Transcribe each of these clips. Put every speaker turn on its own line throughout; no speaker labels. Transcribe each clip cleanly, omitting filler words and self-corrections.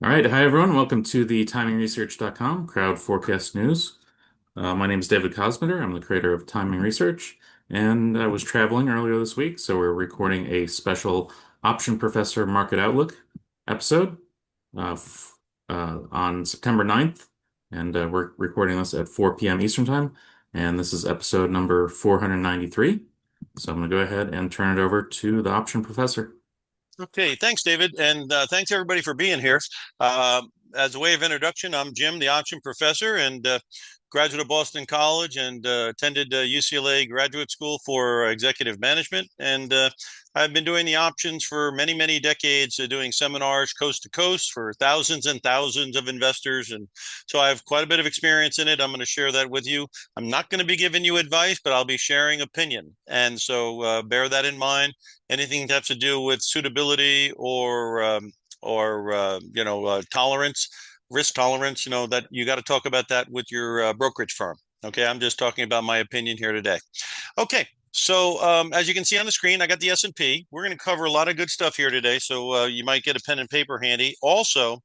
All right. Hi, everyone. Welcome to the TimingResearch.com crowd forecast news. My name is David Cosmeter. I'm the creator of Timing Research, and I was traveling earlier this week, so we're recording a special Option Professor Market Outlook episode on September 9th, and we're recording this at 4 p.m. Eastern Time, and this is episode number 493. So I'm going to go ahead and turn it over to the Option Professor.
Okay, thanks, David, and thanks everybody for being here. As a way of introduction, I'm Jim, the option professor, and graduate of Boston College, and attended UCLA Graduate School for Executive Management. And I've been doing the options for many, many decades, doing seminars coast to coast for thousands and thousands of investors. And so I have quite a bit of experience in it. I'm going to share that with you. I'm not going to be giving you advice, but I'll be sharing opinion. And so bear that in mind. Anything that has to do with suitability or tolerance, risk tolerance, that you got to talk about that with your brokerage firm. Okay, I'm just talking about my opinion here today. Okay, so as you can see on the screen, I got the S&P. We're going to cover a lot of good stuff here today, so you might get a pen and paper handy. Also,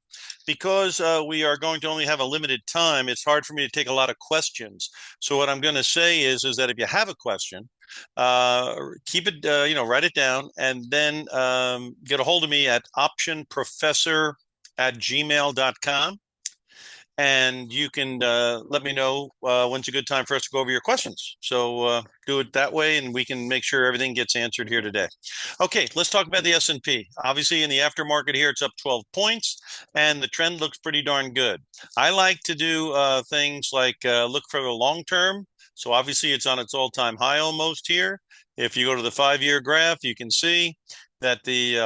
because we are going to only have a limited time, it's hard for me to take a lot of questions. So what I'm going to say is that if you have a question, keep it, write it down, and then get a hold of me at optionprofessor@gmail.com. And you can let me know when's a good time for us to go over your questions. So do it that way, and we can make sure everything gets answered here today. Okay, let's talk about the S&P. Obviously, in the aftermarket here, it's up 12 points, and the trend looks pretty darn good. I like to do things like look for the long term. So obviously, it's on its all-time high almost here. If you go to the 5-year graph, you can see that the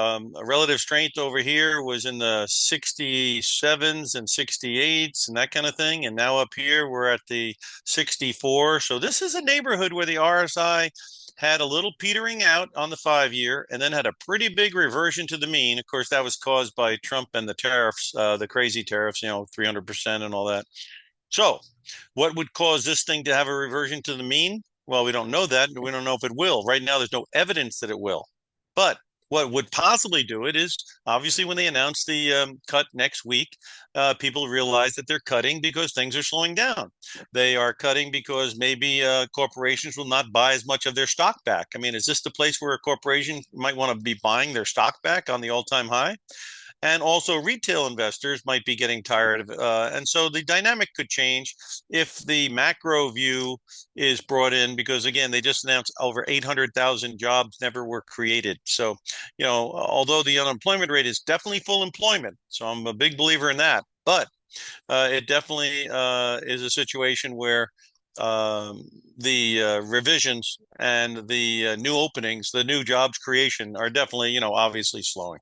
relative strength over here was in the 67s and 68s and that kind of thing. And now up here, we're at the 64. So this is a neighborhood where the RSI had a little petering out on the 5-year and then had a pretty big reversion to the mean. Of course, that was caused by Trump and the tariffs, the crazy tariffs, 300% and all that. So what would cause this thing to have a reversion to the mean? Well, we don't know that. We don't know if it will. Right now, there's no evidence that it will. But what would possibly do it is obviously when they announce the cut next week, people realize that they're cutting because things are slowing down. They are cutting because maybe corporations will not buy as much of their stock back. I mean, is this the place where a corporation might want to be buying their stock back on the all-time high? And also retail investors might be getting tired of it. And so the dynamic could change if the macro view is brought in, because again, they just announced over 800,000 jobs never were created. So, although the unemployment rate is definitely full employment, so I'm a big believer in that, but it definitely is a situation where the revisions and the new openings, the new jobs creation are definitely, obviously slowing.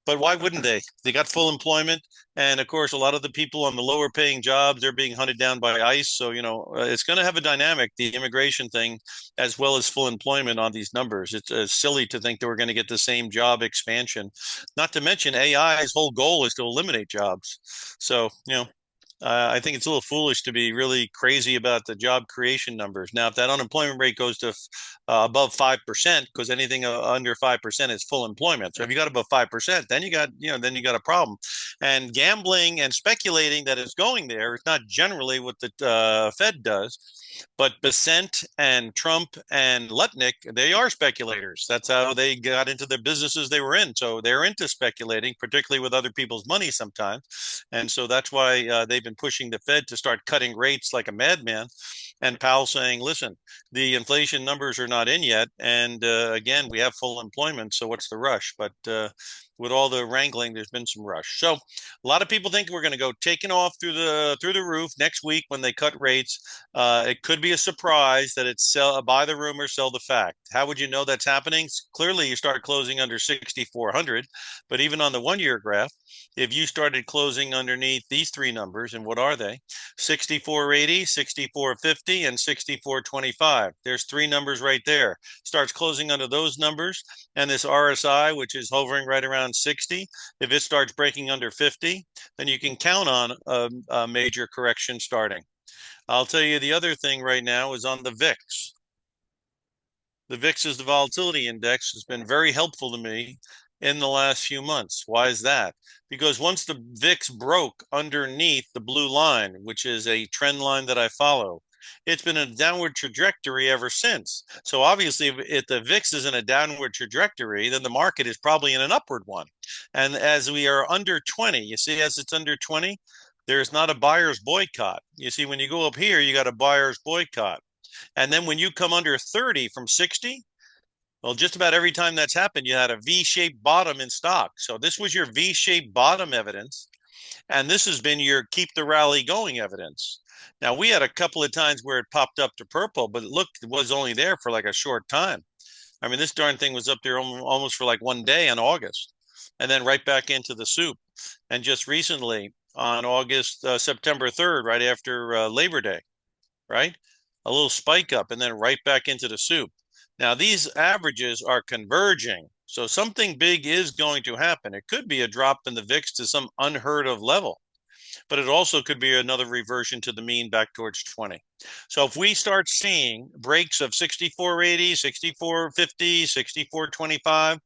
But why wouldn't they? They got full employment. And of course, a lot of the people on the lower paying jobs, they're being hunted down by ICE. So, it's going to have a dynamic, the immigration thing, as well as full employment on these numbers. It's silly to think that we're going to get the same job expansion. Not to mention AI's whole goal is to eliminate jobs. So, I think it's a little foolish to be really crazy about the job creation numbers. Now, if that unemployment rate goes to above 5%, because anything under 5% is full employment. So if you got above 5%, then then you got a problem. And gambling and speculating that it's going there is not generally what the Fed does. But Besant and Trump and Lutnick, they are speculators. That's how they got into the businesses they were in. So they're into speculating, particularly with other people's money sometimes. And so that's why they've been pushing the Fed to start cutting rates like a madman. And Powell saying, listen, the inflation numbers are not in yet. And again, we have full employment. So what's the rush? But with all the wrangling, there's been some rush. So a lot of people think we're going to go taking off through the roof next week when they cut rates. It could be a surprise that it's buy the rumor, sell the fact. How would you know that's happening? Clearly, you start closing under 6,400. But even on the 1-year graph, if you started closing underneath these three numbers, and what are they? 6,480, 6,450, and 6,425. There's three numbers right there. Starts closing under those numbers, and this RSI, which is hovering right around 60, if it starts breaking under 50, then you can count on a major correction starting. I'll tell you the other thing right now is on the VIX. The VIX is the volatility index. Has been very helpful to me in the last few months. Why is that? Because once the VIX broke underneath the blue line, which is a trend line that I follow, it's been a downward trajectory ever since. So obviously, if the VIX is in a downward trajectory, then the market is probably in an upward one. And as we are under 20, you see, as it's under 20, there's not a buyer's boycott. You see, when you go up here, you got a buyer's boycott. And then when you come under 30 from 60, well, just about every time that's happened, you had a V-shaped bottom in stock. So this was your V-shaped bottom evidence, and this has been your keep the rally going evidence. Now, we had a couple of times where it popped up to purple, but look, it was only there for like a short time. I mean, this darn thing was up there almost for like one day in August, and then right back into the soup. And just recently on September 3rd, right after Labor Day, right? A little spike up and then right back into the soup. Now, these averages are converging. So something big is going to happen. It could be a drop in the VIX to some unheard of level, but it also could be another reversion to the mean back towards 20. So if we start seeing breaks of 64.80, 64.50, 64.25,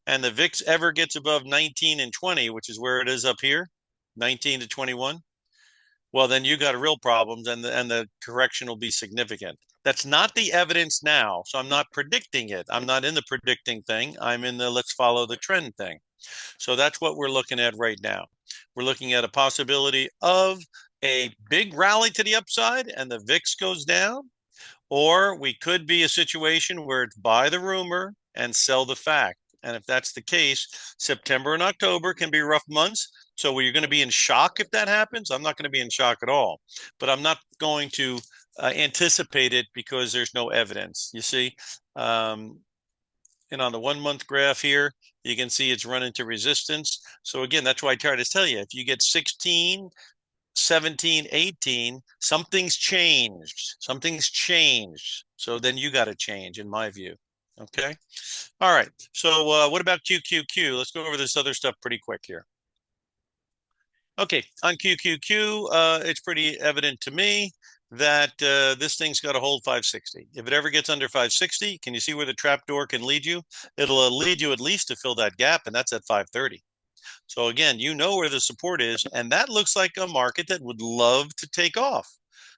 and the VIX ever gets above 19 and 20, which is where it is up here, 19 to 21, well, then you got real problems and the correction will be significant. That's not the evidence now. So I'm not predicting it. I'm not in the predicting thing. I'm in the let's follow the trend thing. So that's what we're looking at right now. We're looking at a possibility of a big rally to the upside and the VIX goes down, or we could be a situation where it's buy the rumor and sell the fact. And if that's the case, September and October can be rough months. So you're going to be in shock if that happens. I'm not going to be in shock at all, but I'm not going to anticipate it because there's no evidence. You see, and on the 1 month graph here, you can see it's run into resistance. So again, that's why I try to tell you, if you get 16, 17, 18, something's changed. Something's changed. So then you got to change, in my view. Okay. All right. So what about QQQ? Let's go over this other stuff pretty quick here. Okay. On QQQ, it's pretty evident to me that this thing's got to hold 560. If it ever gets under 560, can you see where the trap door can lead you? It'll lead you at least to fill that gap, and that's at 530. So again, you know where the support is, and that looks like a market that would love to take off.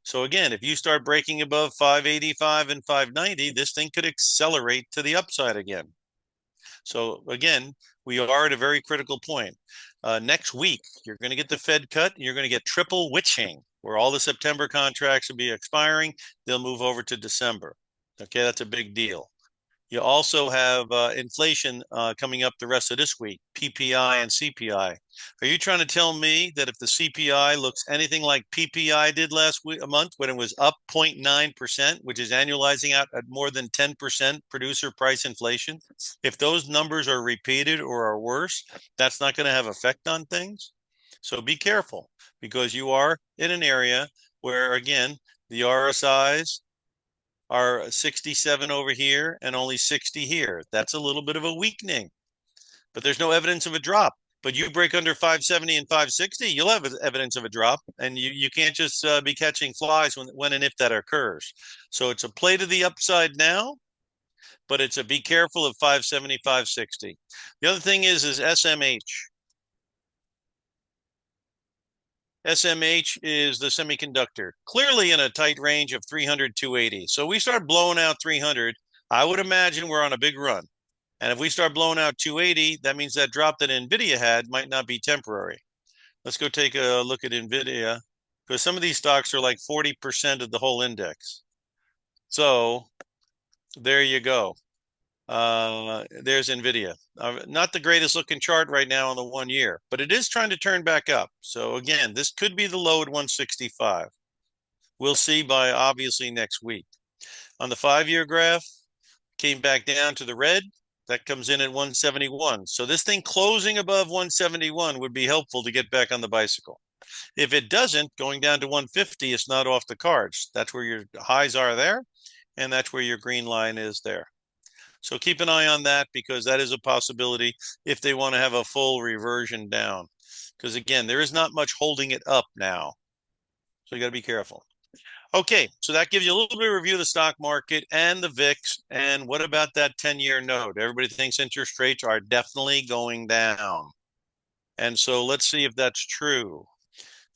So again, if you start breaking above 585 and 590, this thing could accelerate to the upside again. So again, we are at a very critical point. Next week, you're going to get the Fed cut. You're going to get triple witching, where all the September contracts will be expiring. They'll move over to December. Okay, that's a big deal. You also have inflation coming up the rest of this week, PPI and CPI. Are you trying to tell me that if the CPI looks anything like PPI did last week, a month when it was up 0.9%, which is annualizing out at more than 10% producer price inflation, if those numbers are repeated or are worse, that's not going to have effect on things? So be careful because you are in an area where, again, the RSIs are 67 over here and only 60 here. That's a little bit of a weakening, but there's no evidence of a drop. But you break under 570 and 560, you'll have evidence of a drop, and you can't just be catching flies when and if that occurs. So it's a play to the upside now, but it's a be careful of 570, 560. The other thing is SMH. SMH is the semiconductor, clearly in a tight range of 300, 280. So we start blowing out 300, I would imagine we're on a big run. And if we start blowing out 280, that means that drop that NVIDIA had might not be temporary. Let's go take a look at NVIDIA because some of these stocks are like 40% of the whole index. So there you go. There's NVIDIA. Not the greatest looking chart right now on the 1 year, but it is trying to turn back up. So again, this could be the low at 165. We'll see by obviously next week. On the 5 year graph, came back down to the red. That comes in at 171. So this thing closing above 171 would be helpful to get back on the bicycle. If it doesn't, going down to 150, it's not off the cards. That's where your highs are there, and that's where your green line is there. So keep an eye on that because that is a possibility if they want to have a full reversion down. Because again, there is not much holding it up now. So you got to be careful. Okay, so that gives you a little bit of review of the stock market and the VIX. And what about that 10-year note? Everybody thinks interest rates are definitely going down. And so let's see if that's true.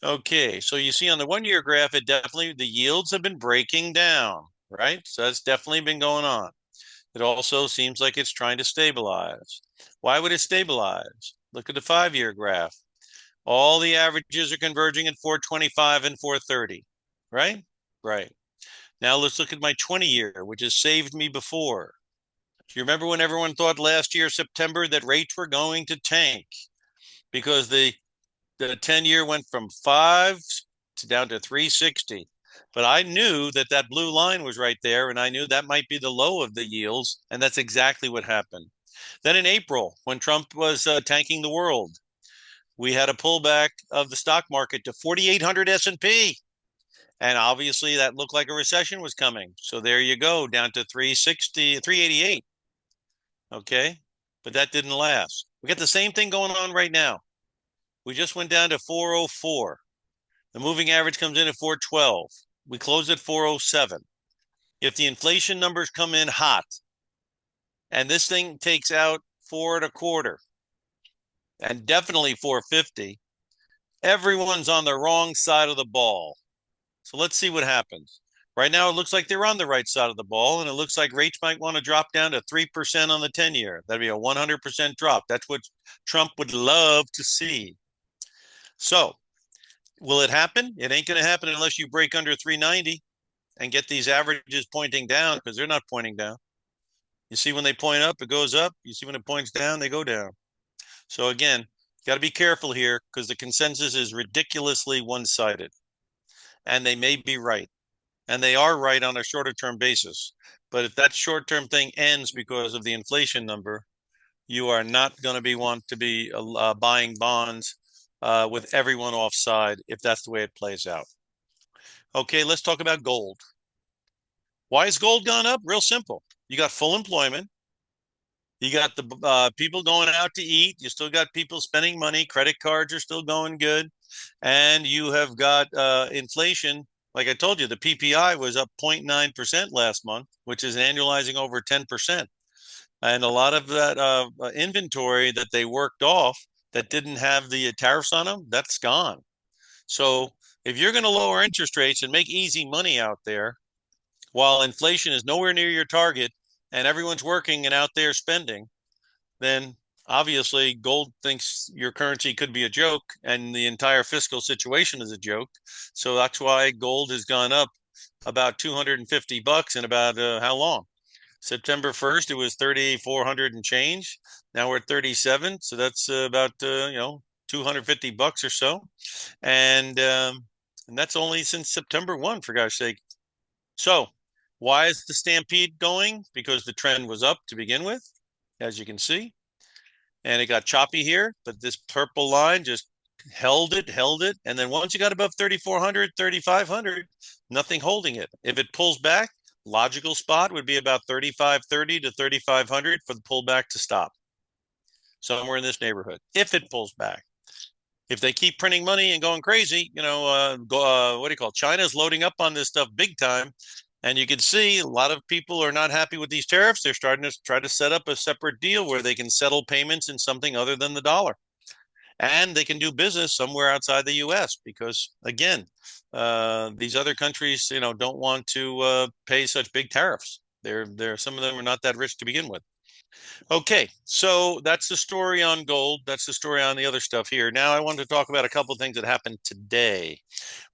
Okay, so you see on the 1-year graph, it definitely, the yields have been breaking down, right? So that's definitely been going on. It also seems like it's trying to stabilize. Why would it stabilize? Look at the 5-year graph. All the averages are converging at 425 and 430, right? Right. Now let's look at my 20-year, which has saved me before. Do you remember when everyone thought last year, September, that rates were going to tank because the 10-year went from 5 to down to 360. But I knew that that blue line was right there, and I knew that might be the low of the yields, and that's exactly what happened. Then in April, when Trump was tanking the world, we had a pullback of the stock market to 4,800 S&P. And obviously that looked like a recession was coming. So there you go, down to 360, 388. Okay. But that didn't last. We got the same thing going on right now. We just went down to 404. The moving average comes in at 412. We closed at 407. If the inflation numbers come in hot and this thing takes out four and a quarter and definitely 450, everyone's on the wrong side of the ball. So let's see what happens. Right now, it looks like they're on the right side of the ball, and it looks like rates might want to drop down to 3% on the 10-year. That'd be a 100% drop. That's what Trump would love to see. So, will it happen? It ain't going to happen unless you break under 390 and get these averages pointing down because they're not pointing down. You see, when they point up, it goes up. You see, when it points down, they go down. So, again, got to be careful here because the consensus is ridiculously one sided, and they may be right. And they are right on a shorter term basis. But if that short term thing ends because of the inflation number, you are not going to be want to be buying bonds with everyone offside if that's the way it plays out. Okay, let's talk about gold. Why has gold gone up? Real simple. You got full employment. You got the people going out to eat. You still got people spending money. Credit cards are still going good. And you have got inflation. Like I told you, the PPI was up 0.9% last month, which is annualizing over 10%. And a lot of that inventory that they worked off that didn't have the tariffs on them, that's gone. So if you're going to lower interest rates and make easy money out there, while inflation is nowhere near your target and everyone's working and out there spending, then obviously gold thinks your currency could be a joke and the entire fiscal situation is a joke. So that's why gold has gone up about $250 in about how long? September 1st, it was 3,400 and change. Now we're at 37. So that's about, $250 or so. And that's only since September 1, for gosh sake. So why is the stampede going? Because the trend was up to begin with, as you can see. And it got choppy here, but this purple line just held it. And then once you got above 3,400, 3,500, nothing holding it. If it pulls back, logical spot would be about 3,530 to 3,500 for the pullback to stop. Somewhere in this neighborhood, if it pulls back. If they keep printing money and going crazy, what do you call it? China's loading up on this stuff big time. And you can see a lot of people are not happy with these tariffs. They're starting to try to set up a separate deal where they can settle payments in something other than the dollar. And they can do business somewhere outside the U.S. because, again, these other countries, don't want to pay such big tariffs. Some of them are not that rich to begin with. Okay, so that's the story on gold. That's the story on the other stuff here. Now I want to talk about a couple of things that happened today.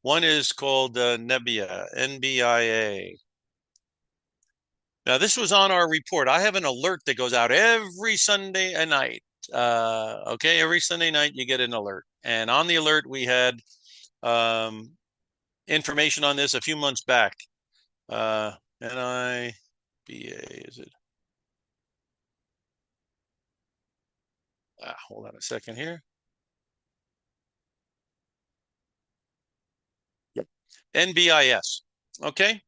One is called Nebia, NBIA. Now this was on our report. I have an alert that goes out every Sunday night. Okay, every Sunday night you get an alert. And on the alert we had information on this a few months back. NIBA, is it? Hold on a second here. Yep. NBIS. Okay.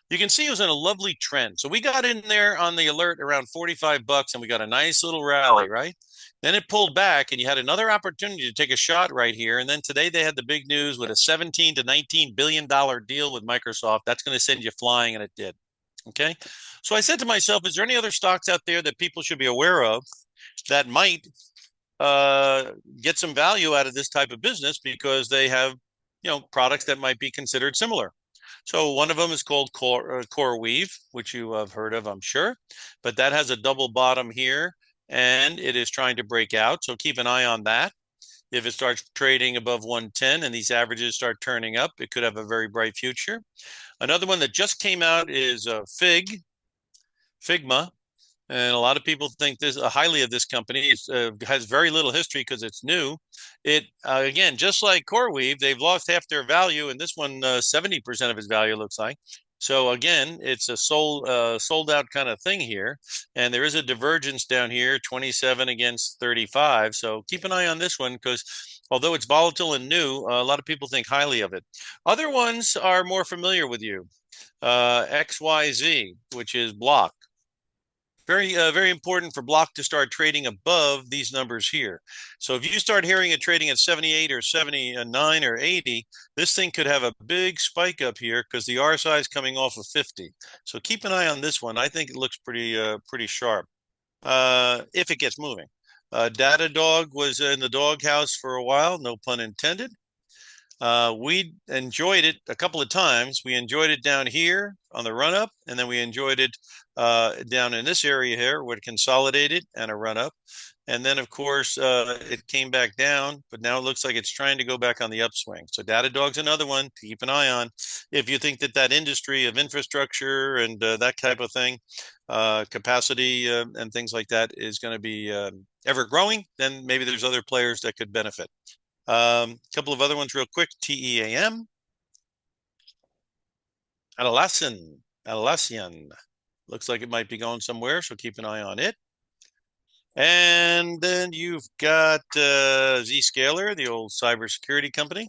You can see it was in a lovely trend. So we got in there on the alert around $45 and we got a nice little rally, right? Then it pulled back, and you had another opportunity to take a shot right here. And then today they had the big news with a 17 to 19 billion dollar deal with Microsoft. That's going to send you flying, and it did. Okay. So I said to myself, is there any other stocks out there that people should be aware of that might uh, get some value out of this type of business because they have, products that might be considered similar? So one of them is called CoreWeave, which you have heard of, I'm sure, but that has a double bottom here and it is trying to break out. So keep an eye on that. If it starts trading above 110 and these averages start turning up, it could have a very bright future. Another one that just came out is Figma, and a lot of people think this highly of this company. It has very little history because it's new. It again, just like CoreWeave, they've lost half their value, and this one 70% of its value looks like. So again, it's a sold out kind of thing here, and there is a divergence down here, 27 against 35. So keep an eye on this one because although it's volatile and new, a lot of people think highly of it. Other ones are more familiar with you. XYZ, which is Block. Very important for Block to start trading above these numbers here. So if you start hearing it trading at 78 or 79 or 80, this thing could have a big spike up here because the RSI is coming off of 50. So keep an eye on this one. I think it looks pretty sharp if it gets moving. Datadog was in the doghouse for a while, no pun intended. We enjoyed it a couple of times. We enjoyed it down here on the run up, and then we enjoyed it down in this area here where it consolidated and a run up. And then, of course, it came back down, but now it looks like it's trying to go back on the upswing. So Datadog's another one to keep an eye on. If you think that industry of infrastructure and that type of thing, capacity and things like that is going to be ever growing, then maybe there's other players that could benefit. A couple of other ones real quick. TEAM, Atlassian. Looks like it might be going somewhere, so keep an eye on it. And then you've got Zscaler, the old cybersecurity company.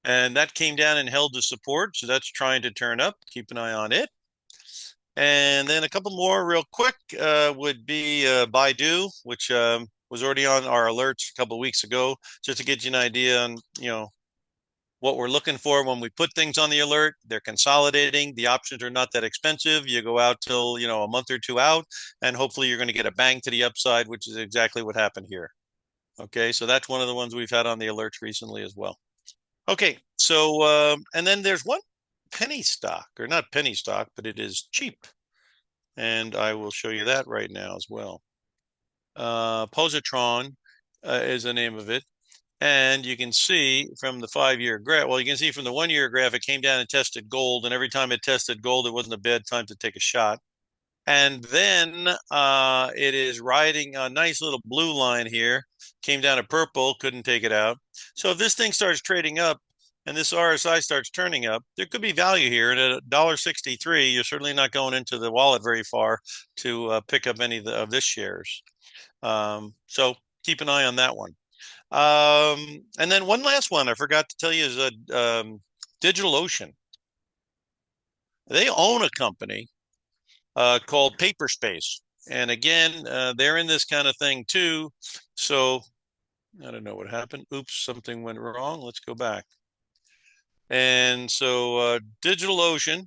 And that came down and held the support, so that's trying to turn up. Keep an eye on it. And then a couple more real quick would be Baidu, which was already on our alerts a couple of weeks ago, just to get you an idea on, what we're looking for when we put things on the alert. They're consolidating. The options are not that expensive. You go out till, a month or two out, and hopefully you're going to get a bang to the upside, which is exactly what happened here. Okay, so that's one of the ones we've had on the alerts recently as well. Okay, so and then there's one penny stock, or not penny stock, but it is cheap. And I will show you that right now as well. Positron is the name of it. And you can see from the 5-year graph, well, you can see from the 1-year graph, it came down and tested gold. And every time it tested gold, it wasn't a bad time to take a shot. And then it is riding a nice little blue line here, came down to purple, couldn't take it out. So if this thing starts trading up and this RSI starts turning up, there could be value here. And at $1.63, you're certainly not going into the wallet very far to pick up any of this shares. So keep an eye on that one. And then one last one I forgot to tell you is DigitalOcean. They own a company called Paperspace. And again, they're in this kind of thing too. So I don't know what happened. Oops, something went wrong. Let's go back. And so DigitalOcean,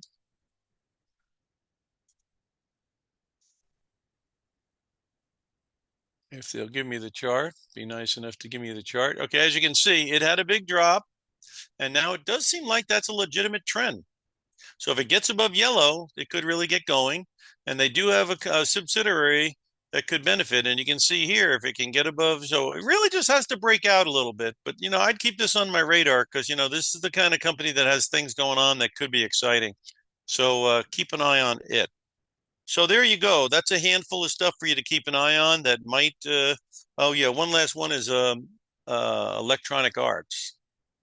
if they'll give me the chart, be nice enough to give me the chart. Okay, as you can see, it had a big drop, and now it does seem like that's a legitimate trend. So if it gets above yellow, it could really get going. And they do have a subsidiary that could benefit. And you can see here if it can get above. So it really just has to break out a little bit. But, I'd keep this on my radar because, this is the kind of company that has things going on that could be exciting. So keep an eye on it. So there you go. That's a handful of stuff for you to keep an eye on that might. Oh, yeah. One last one is Electronic Arts.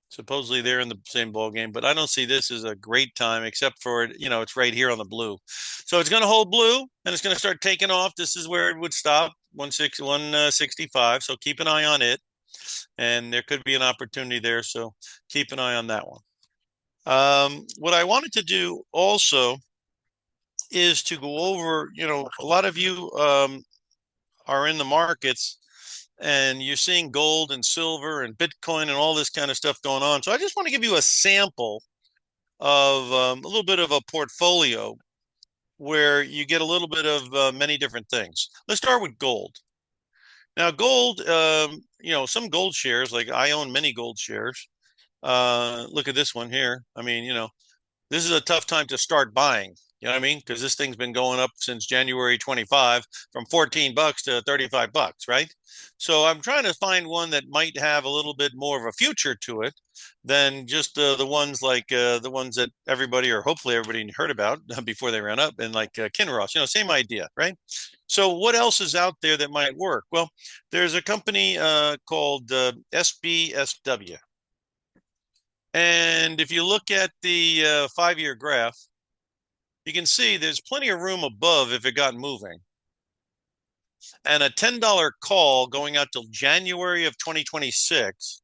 Supposedly they're in the same ball game, but I don't see this as a great time except for it's right here on the blue. So it's going to hold blue and it's going to start taking off. This is where it would stop 165. So keep an eye on it, and there could be an opportunity there. So keep an eye on that one. What I wanted to do also is to go over, a lot of you are in the markets, and you're seeing gold and silver and Bitcoin and all this kind of stuff going on. So I just want to give you a sample of a little bit of a portfolio where you get a little bit of many different things. Let's start with gold. Now, gold, some gold shares, like I own many gold shares. Look at this one here. I mean, this is a tough time to start buying. You know what I mean? Because this thing's been going up since January 25 from $14 to $35, right? So I'm trying to find one that might have a little bit more of a future to it than just the ones like the ones that everybody or hopefully everybody heard about before they ran up, and like Kinross, same idea, right? So what else is out there that might work? Well, there's a company called SBSW. And if you look at the 5-year graph, you can see there's plenty of room above if it got moving. And a $10 call going out till January of 2026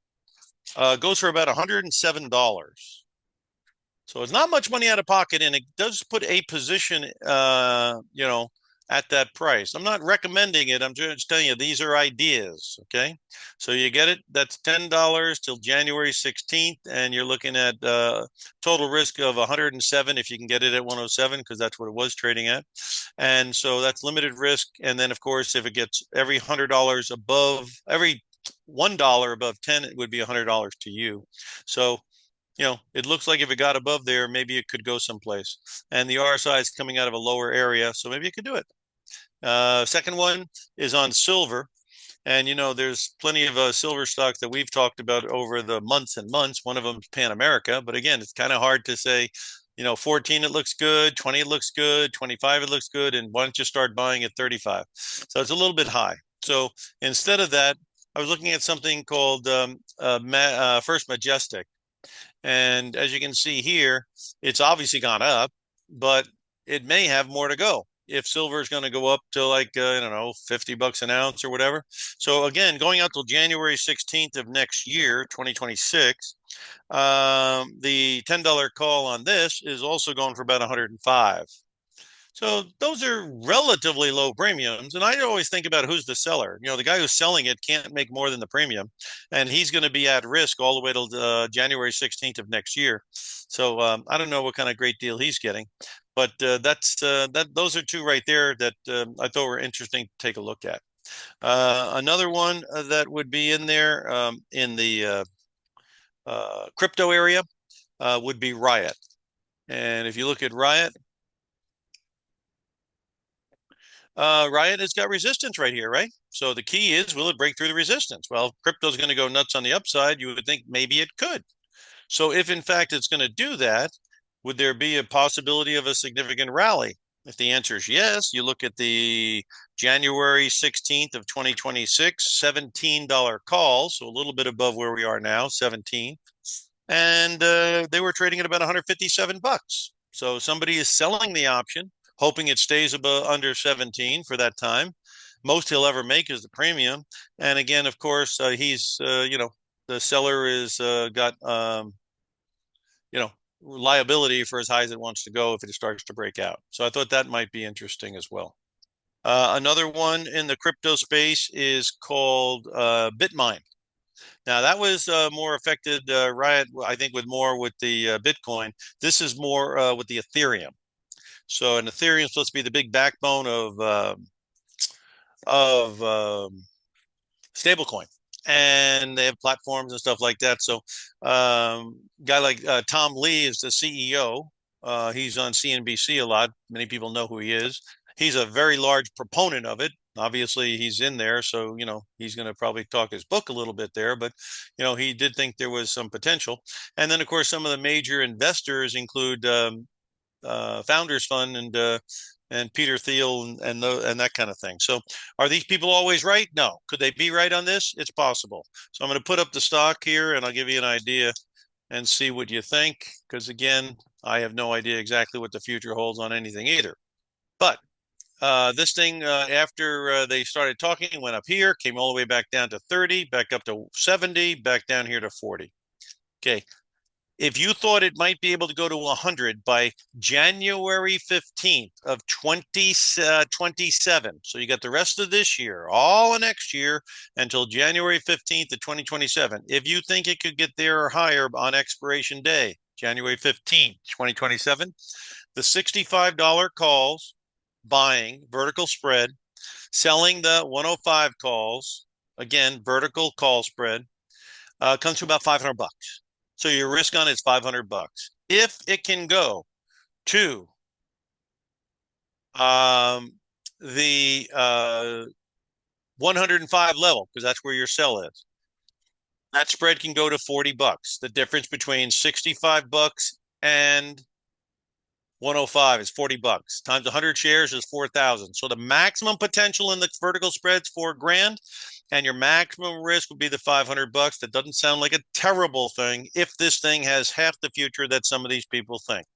goes for about $107. So it's not much money out of pocket, and it does put a position, at that price. I'm not recommending it. I'm just telling you these are ideas. Okay, so you get it. That's $10 till January 16th, and you're looking at total risk of 107 if you can get it at 107, because that's what it was trading at. And so that's limited risk. And then of course, if it gets every $100 above, every $1 above 10, it would be $100 to you. So it looks like if it got above there, maybe it could go someplace. And the RSI is coming out of a lower area, so maybe it could do it. Second one is on silver. And, there's plenty of silver stocks that we've talked about over the months and months. One of them is Pan America. But again, it's kind of hard to say, 14, it looks good, 20, it looks good, 25, it looks good. And why don't you start buying at 35? So it's a little bit high. So instead of that, I was looking at something called First Majestic. And as you can see here, it's obviously gone up, but it may have more to go if silver is going to go up to like, I don't know, $50 an ounce or whatever. So again, going out till January 16th of next year, 2026, the $10 call on this is also going for about 105. So those are relatively low premiums. And I always think about who's the seller. The guy who's selling it can't make more than the premium, and he's going to be at risk all the way till January 16th of next year. So I don't know what kind of great deal he's getting, but those are two right there that I thought were interesting to take a look at. Another one that would be in there in the crypto area would be Riot. And if you look at Riot, Riot has got resistance right here, right? So the key is, will it break through the resistance? Well, if crypto's going to go nuts on the upside, you would think maybe it could. So if in fact it's going to do that, would there be a possibility of a significant rally? If the answer is yes, you look at the January 16th of 2026, $17 call, so a little bit above where we are now, 17. And they were trading at about 157 bucks. So somebody is selling the option, hoping it stays above under 17 for that time. Most he'll ever make is the premium. And again, of course, he's the seller is got liability for as high as it wants to go if it starts to break out. So I thought that might be interesting as well. Another one in the crypto space is called Bitmine. Now that was more affected, Riot, I think, with the Bitcoin. This is more with the Ethereum. So an Ethereum is supposed to be the big backbone of stablecoin, and they have platforms and stuff like that. So guy like Tom Lee is the CEO. He's on CNBC a lot. Many people know who he is. He's a very large proponent of it. Obviously, he's in there, so he's going to probably talk his book a little bit there. But he did think there was some potential. And then, of course, some of the major investors include Founders Fund and Peter Thiel and that kind of thing. So are these people always right? No. Could they be right on this? It's possible. So I'm going to put up the stock here, and I'll give you an idea and see what you think. Because again, I have no idea exactly what the future holds on anything either. But this thing, after they started talking, went up here, came all the way back down to 30, back up to 70, back down here to 40. Okay. If you thought it might be able to go to 100 by January 15th of 2027, so you got the rest of this year, all of next year until January 15th of 2027. If you think it could get there or higher on expiration day, January 15th, 2027, the $65 calls buying vertical spread, selling the 105 calls, again, vertical call spread, comes to about $500. So your risk on it is $500. If it can go to um, the 105 level, because that's where your sell is, that spread can go to $40. The difference between $65 and 105 is $40 times 100 shares is 4,000. So the maximum potential in the vertical spread's 4 grand, and your maximum risk would be the $500. That doesn't sound like a terrible thing if this thing has half the future that some of these people think.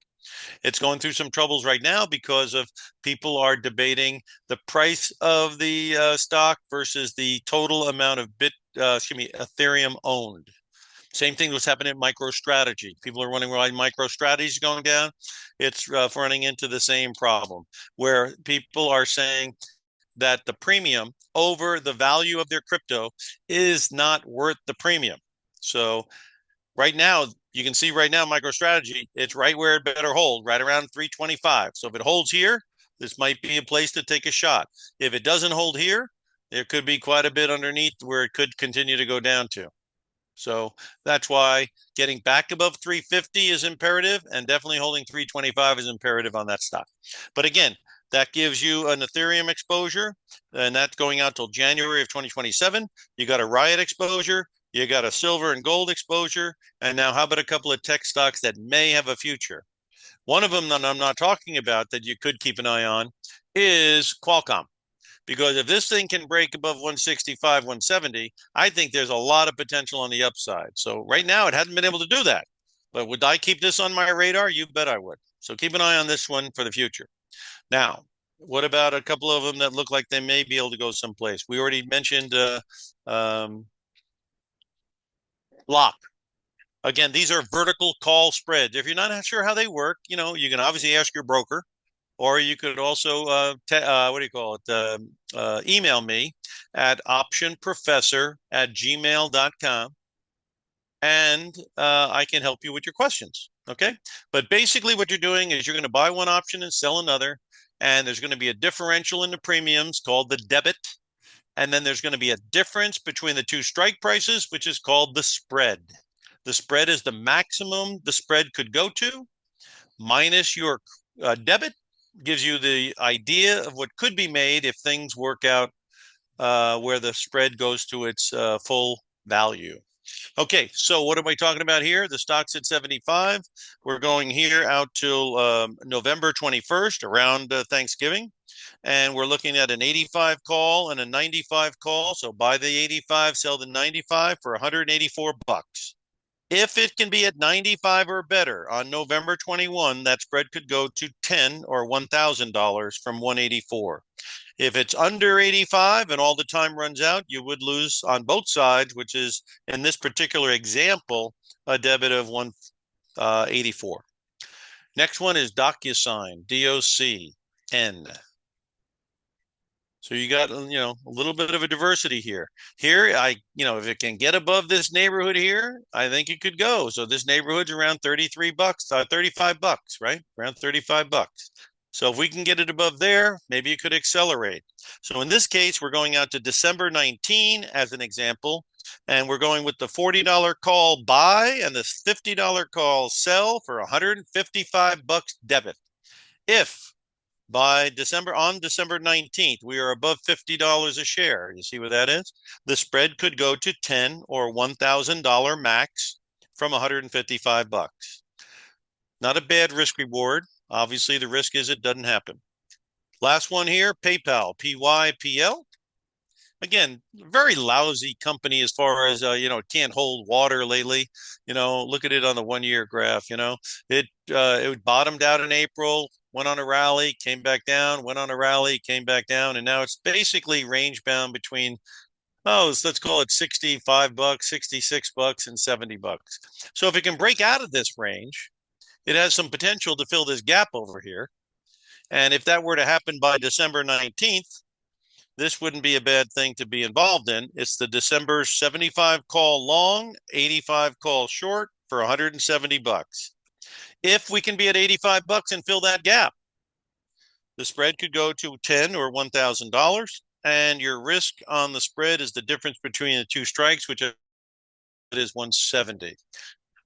It's going through some troubles right now because of people are debating the price of the stock versus the total amount of Ethereum owned. Same thing was happening at MicroStrategy. People are wondering why MicroStrategy is going down. It's running into the same problem where people are saying that the premium over the value of their crypto is not worth the premium. So right now, you can see right now, MicroStrategy, it's right where it better hold, right around 325. So if it holds here, this might be a place to take a shot. If it doesn't hold here, there could be quite a bit underneath where it could continue to go down to. So that's why getting back above 350 is imperative, and definitely holding 325 is imperative on that stock. But again, that gives you an Ethereum exposure, and that's going out till January of 2027. You got a Riot exposure, you got a silver and gold exposure, and now how about a couple of tech stocks that may have a future? One of them that I'm not talking about that you could keep an eye on is Qualcomm. Because if this thing can break above 165, 170, I think there's a lot of potential on the upside. So right now it hasn't been able to do that. But would I keep this on my radar? You bet I would. So keep an eye on this one for the future. Now, what about a couple of them that look like they may be able to go someplace? We already mentioned um, Lock. Again, these are vertical call spreads. If you're not sure how they work, you can obviously ask your broker. Or you could also, what do you call it? Email me at optionprofessor@gmail.com, and I can help you with your questions. Okay. But basically, what you're doing is you're going to buy one option and sell another. And there's going to be a differential in the premiums called the debit. And then there's going to be a difference between the two strike prices, which is called the spread. The spread is the maximum the spread could go to minus your debit, gives you the idea of what could be made if things work out where the spread goes to its full value. Okay, so what am I talking about here? The stock's at 75. We're going here out till November 21st, around Thanksgiving. And we're looking at an 85 call and a 95 call. So buy the 85, sell the 95 for $184. If it can be at 95 or better on November 21, that spread could go to 10 or $1,000 from 184. If it's under 85 and all the time runs out, you would lose on both sides, which is in this particular example, a debit of 184. Next one is DocuSign, DOCN. So you got, a little bit of a diversity here. Here, if it can get above this neighborhood here, I think it could go. So this neighborhood's around $33, $35, right? Around $35. So if we can get it above there, maybe it could accelerate. So in this case, we're going out to December 19 as an example, and we're going with the $40 call buy and the $50 call sell for $155 debit. If by on December 19th, we are above $50 a share. You see what that is? The spread could go to 10 or $1,000 max from $155. Not a bad risk reward. Obviously, the risk is it doesn't happen. Last one here, PayPal, PYPL. Again, very lousy company as far as it can't hold water lately. Look at it on the 1 year graph. It bottomed out in April, went on a rally, came back down, went on a rally, came back down, and now it's basically range bound between Oh, let's call it 65 bucks, 66 bucks, and 70 bucks. So if it can break out of this range, it has some potential to fill this gap over here. And if that were to happen by December 19th, this wouldn't be a bad thing to be involved in. It's the December 75 call long, 85 call short for 170 bucks. If we can be at 85 bucks and fill that gap, the spread could go to 10 or $1,000, and your risk on the spread is the difference between the two strikes, which is 170.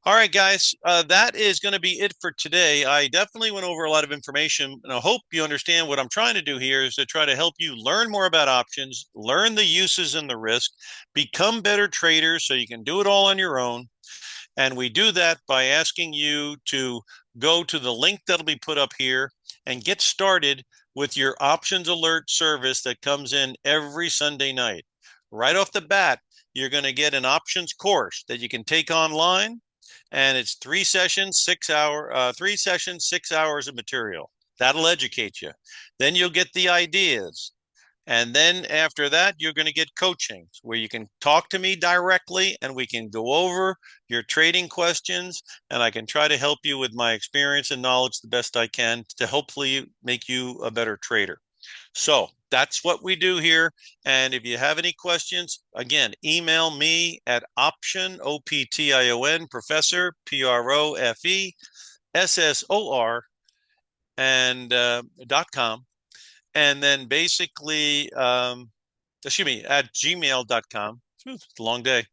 All right, guys, that is going to be it for today. I definitely went over a lot of information, and I hope you understand what I'm trying to do here is to try to help you learn more about options, learn the uses and the risk, become better traders so you can do it all on your own. And we do that by asking you to go to the link that'll be put up here and get started with your options alert service that comes in every Sunday night. Right off the bat, you're going to get an options course that you can take online, and it's 3 sessions, 6 hours of material. That'll educate you. Then you'll get the ideas. And then after that, you're going to get coaching where you can talk to me directly and we can go over your trading questions. And I can try to help you with my experience and knowledge the best I can to hopefully make you a better trader. So that's what we do here. And if you have any questions, again, email me at option, OPTION, professor, PROFESSOR, and .com. And then basically, excuse me, at gmail.com. It's a long day.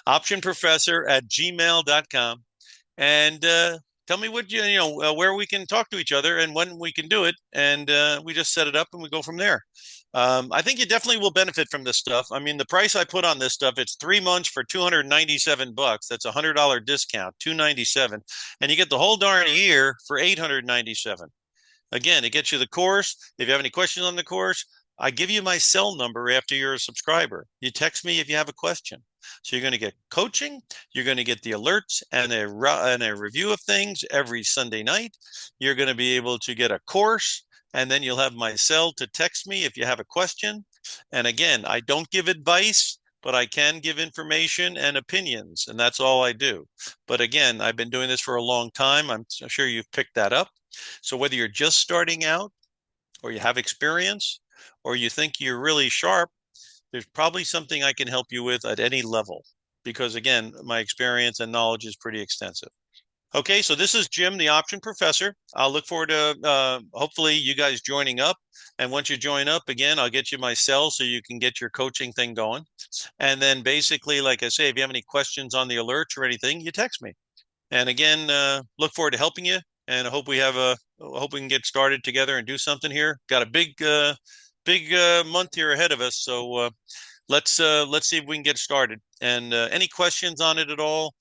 Optionprofessor at gmail.com. And tell me what where we can talk to each other and when we can do it. And we just set it up and we go from there. I think you definitely will benefit from this stuff. I mean, the price I put on this stuff, it's 3 months for 297 bucks. That's a $100 discount, 297, and you get the whole darn year for 897. Again, it gets you the course. If you have any questions on the course, I give you my cell number after you're a subscriber. You text me if you have a question. So you're going to get coaching, you're going to get the alerts and a review of things every Sunday night. You're going to be able to get a course, and then you'll have my cell to text me if you have a question. And again, I don't give advice, but I can give information and opinions, and that's all I do. But again, I've been doing this for a long time. I'm sure you've picked that up. So whether you're just starting out or you have experience or you think you're really sharp, there's probably something I can help you with at any level because, again, my experience and knowledge is pretty extensive. Okay, so this is Jim, the option professor. I'll look forward to hopefully you guys joining up. And once you join up, again, I'll get you my cell so you can get your coaching thing going. And then basically, like I say, if you have any questions on the alerts or anything, you text me. And again, look forward to helping you. And I hope we can get started together and do something here. Got a big month here ahead of us. So let's see if we can get started. And any questions on it at all,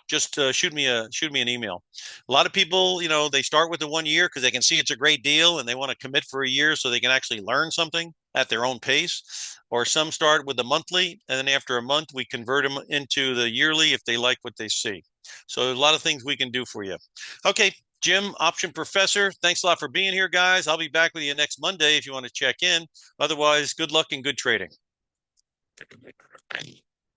just shoot me an email. A lot of people, they start with the 1 year because they can see it's a great deal and they want to commit for a year so they can actually learn something at their own pace. Or some start with the monthly, and then after a month, we convert them into the yearly if they like what they see. So a lot of things we can do for you. Okay, Jim, option professor, thanks a lot for being here, guys. I'll be back with you next Monday if you want to check in. Otherwise, good luck and good trading.